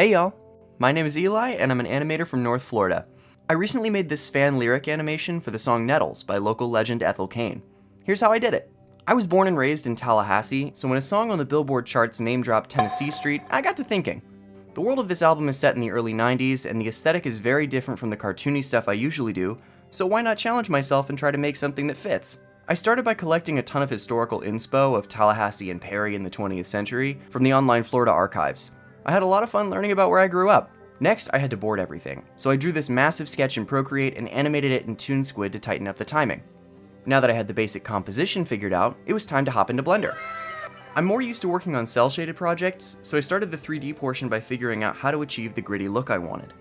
Hey y'all, my name is Eli and I'm an animator from North Florida. I recently made this fan lyric animation for the song Nettles by local legend Ethel Cain. Here's how I did it. I was born and raised in Tallahassee, so when a song on the Billboard charts name-dropped Tennessee Street, I got to thinking. The world of this album is set in the early 90s, and the aesthetic is very different from the cartoony stuff I usually do, so why not challenge myself and try to make something that fits? I started by collecting a ton of historical inspo of Tallahassee and Perry in the 20th century from the online Florida archives. I had a lot of fun learning about where I grew up. Next, I had to board everything, so I drew this massive sketch in Procreate and animated it in ToonSquid to tighten up the timing. Now that I had the basic composition figured out, it was time to hop into Blender. I'm more used to working on cel-shaded projects, so I started the 3D portion by figuring out how to achieve the gritty look I wanted.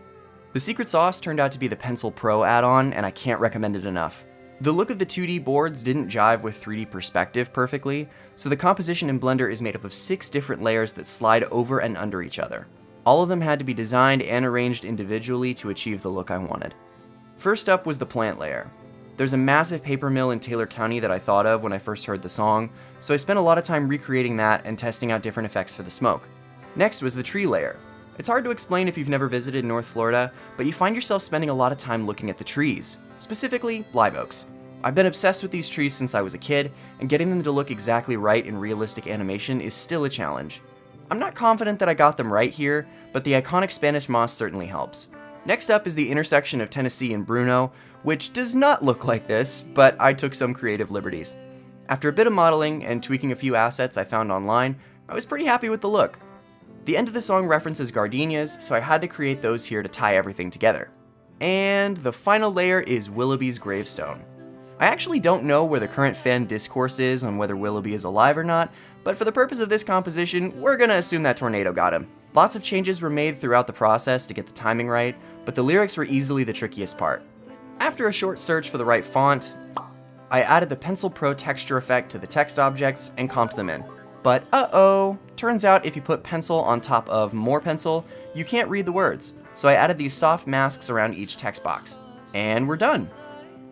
The secret sauce turned out to be the Pencil Pro add-on, and I can't recommend it enough. The look of the 2D boards didn't jive with 3D perspective perfectly, so the composition in Blender is made up of 6 different layers that slide over and under each other. All of them had to be designed and arranged individually to achieve the look I wanted. First up was the plant layer. There's a massive paper mill in Taylor County that I thought of when I first heard the song, so I spent a lot of time recreating that and testing out different effects for the smoke. Next was the tree layer. It's hard to explain if you've never visited North Florida, but you find yourself spending a lot of time looking at the trees, specifically live oaks. I've been obsessed with these trees since I was a kid, and getting them to look exactly right in realistic animation is still a challenge. I'm not confident that I got them right here, but the iconic Spanish moss certainly helps. Next up is the intersection of Tennessee and Bruno, which does not look like this, but I took some creative liberties. After a bit of modeling and tweaking a few assets I found online, I was pretty happy with the look. The end of the song references gardenias, so I had to create those here to tie everything together. And the final layer is Willoughby's gravestone. I actually don't know where the current fan discourse is on whether Willoughby is alive or not, but for the purpose of this composition, we're gonna assume that tornado got him. Lots of changes were made throughout the process to get the timing right, but the lyrics were easily the trickiest part. After a short search for the right font, I added the Pencil Pro texture effect to the text objects and comped them in. But turns out if you put pencil on top of more pencil, you can't read the words, so I added these soft masks around each text box. And we're done!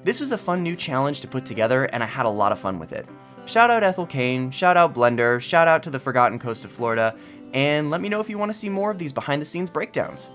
This was a fun new challenge to put together, and I had a lot of fun with it. Shout out Ethel Cain, shout out Blender, shout out to the Forgotten Coast of Florida, and let me know if you want to see more of these behind the scenes breakdowns.